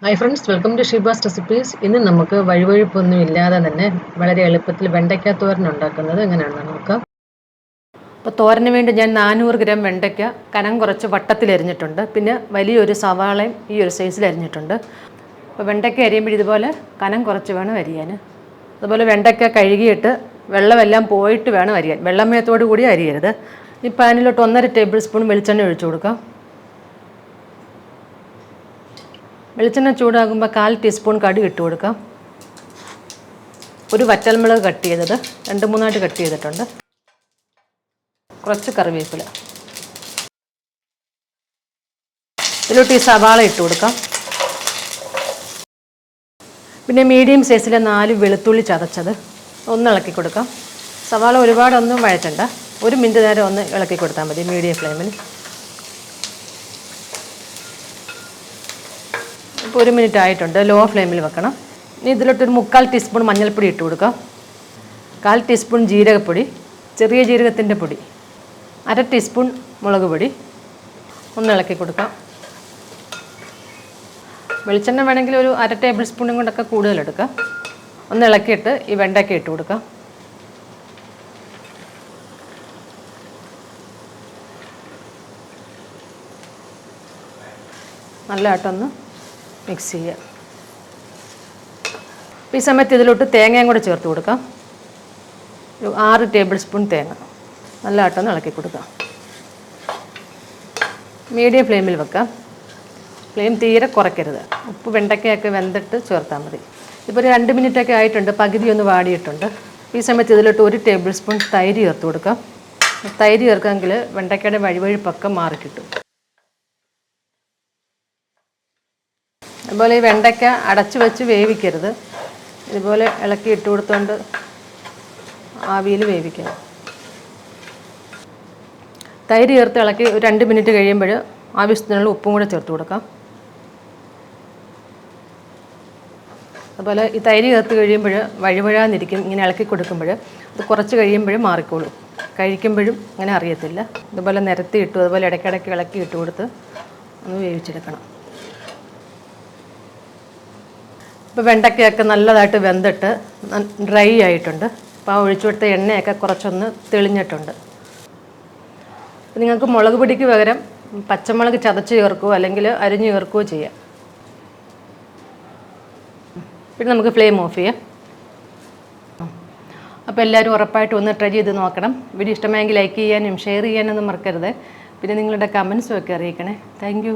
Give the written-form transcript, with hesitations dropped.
Hi friends, welcome to Sheeba's recipes. ഇന്ന് നമുക്ക് വഴുവഴുപ്പൊന്നും ഇല്ലാതെ തന്നെ വളരെ എളുപ്പത്തിൽ വെണ്ടയ്ക്ക തോരൻ ഉണ്ടാക്കുന്നത് എങ്ങനെയാണെന്ന് നോക്കാം. അപ്പോൾ തോരന് വേണ്ടി ഞാൻ 400 ഗ്രാം വെണ്ടയ്ക്ക കനം കുറച്ച് വട്ടത്തിൽ അരിഞ്ഞിട്ടുണ്ട്. പിന്നെ വലിയൊരു സവാളയും ഈ ഒരു സൈസിൽ അരിഞ്ഞിട്ടുണ്ട്. അപ്പോൾ വെണ്ടയ്ക്ക അരിയുമ്പോൾ ഇതുപോലെ കനം കുറച്ച് വേണം അരിയാൻ. അതുപോലെ വെണ്ടയ്ക്ക കഴുകിയിട്ട് വെള്ളമെല്ലാം പോയിട്ട് വേണം അരിയാൻ. വെള്ളമയത്തോടു കൂടി അരിയരുത്. ഈ പാനിലോട്ട് 1.5 ടേബിൾ സ്പൂൺ വെളിച്ചെണ്ണ ഒഴിച്ചു കൊടുക്കാം. വെളിച്ചെണ്ണ ചൂടാകുമ്പോൾ 1/4 ടീസ്പൂൺ കടുക് ഇട്ട് കൊടുക്കാം. ഒരു വറ്റൽമുളക് കട്ട് ചെയ്തത് 2-3 കട്ട് ചെയ്തിട്ടുണ്ട്. കുറച്ച് കറിവേപ്പില. ഇതിലോട്ട് ഈ സവാള ഇട്ട് കൊടുക്കാം. പിന്നെ മീഡിയം സൈസിലെ 4 വെളുത്തുള്ളി ചതച്ചത് ഒന്ന് ഇളക്കി കൊടുക്കാം. സവാള ഒരുപാടൊന്നും വഴറ്റണ്ട, 1 മിനിറ്റ് നേരം ഒന്ന് ഇളക്കി കൊടുത്താൽ മതി മീഡിയം ഫ്ലെയിമിൽ. ഇപ്പോൾ 1 മിനിറ്റ് ആയിട്ടുണ്ട്, ലോ ഫ്ലെയിമിൽ വെക്കണം. ഇനി ഇതിലോട്ടൊരു 3/4 ടീസ്പൂൺ മഞ്ഞൾപ്പൊടി ഇട്ട് കൊടുക്കാം. 1/4 ടീസ്പൂൺ ജീരകപ്പൊടി, ചെറിയ ജീരകത്തിൻ്റെ പൊടി, 1/2 ടീസ്പൂൺ മുളക് പൊടി. ഒന്ന് ഇളക്കി കൊടുക്കാം. വെളിച്ചെണ്ണ വേണമെങ്കിൽ ഒരു 1/2 ടേബിൾ സ്പൂണും കൊണ്ടൊക്കെ കൂടുതലെടുക്കാം. ഒന്ന് ഇളക്കിയിട്ട് ഈ വെണ്ടയ്ക്ക ഇട്ട് കൊടുക്കാം. നല്ലതായിട്ടൊന്ന് മിക്സ് ചെയ്യുക. ഈ സമയത്ത് ഇതിലോട്ട് തേങ്ങയും കൂടെ ചേർത്ത് കൊടുക്കാം. ഒരു 6 ടേബിൾ സ്പൂൺ തേങ്ങ നല്ലതായിട്ടൊന്ന് ഇളക്കി കൊടുക്കാം. മീഡിയം ഫ്ലെയിമിൽ വെക്കാം. ഫ്ലെയിം തീരെ കുറയ്ക്കരുത്. ഉപ്പ് വെണ്ടയ്ക്കയൊക്കെ വെന്തിട്ട് ചേർത്താൽ മതി. ഇപ്പോൾ ഒരു 2 മിനിറ്റൊക്കെ ആയിട്ടുണ്ട്, പകുതി ഒന്ന് വാടിയിട്ടുണ്ട്. ഈ സമയത്ത് ഇതിലോട്ട് 1 ടേബിൾ സ്പൂൺ തൈര് ചേർത്ത് കൊടുക്കാം. തൈര് ചേർക്കാമെങ്കിൽ വെണ്ടയ്ക്കയുടെ വഴുവഴുപ്പൊക്കെ മാറിക്കിട്ടും. അതുപോലെ ഈ വെണ്ടയ്ക്ക അടച്ചു വെച്ച് വേവിക്കരുത്. ഇതുപോലെ ഇളക്കി ഇട്ട് കൊടുത്തുകൊണ്ട് ആവിയിൽ വേവിക്കണം. തൈര് ചേർത്ത് ഇളക്കി ഒരു 2 മിനിറ്റ് കഴിയുമ്പോൾ ആവശ്യത്തിനുള്ള ഉപ്പും കൂടെ ചേർത്ത് കൊടുക്കാം. അതുപോലെ ഈ തൈര് ചേർത്ത് കഴിയുമ്പോൾ വഴുവഴാന്നിരിക്കും. ഇങ്ങനെ ഇളക്കി കൊടുക്കുമ്പോൾ അത് കുറച്ച് കഴിയുമ്പോഴും മാറിക്കോളും. കഴിക്കുമ്പോഴും അങ്ങനെ അറിയത്തില്ല. ഇതുപോലെ നിരത്തി ഇട്ടു, അതുപോലെ ഇടയ്ക്കിടയ്ക്ക് ഇളക്കി ഇട്ട് കൊടുത്ത് ഒന്ന് വേവിച്ചെടുക്കണം. ഇപ്പോൾ വെണ്ടയ്ക്കയൊക്കെ നല്ലതായിട്ട് വെന്തിട്ട് ഡ്രൈ ആയിട്ടുണ്ട്. അപ്പോൾ ആ ഒഴിച്ചു കൊടുത്ത എണ്ണയൊക്കെ കുറച്ചൊന്ന് തെളിഞ്ഞിട്ടുണ്ട്. നിങ്ങൾക്ക് മുളക് പൊടിക്ക് പകരം പച്ചമുളക് ചതച്ച് ചേർക്കുകയോ അല്ലെങ്കിൽ അരിഞ്ഞ് ചേർക്കുകയോ ചെയ്യാം. പിന്നെ നമുക്ക് ഫ്ലെയിം ഓഫ് ചെയ്യാം. അപ്പോൾ എല്ലാവരും ഉറപ്പായിട്ട് ഒന്ന് ട്രൈ ചെയ്ത് നോക്കണം. വീഡിയോ ഇഷ്ടമായെങ്കിൽ ലൈക്ക് ചെയ്യാനും ഷെയർ ചെയ്യാനൊന്നും മറക്കരുത്. പിന്നെ നിങ്ങളുടെ കമൻസും ഒക്കെ അറിയിക്കണേ. Thank you.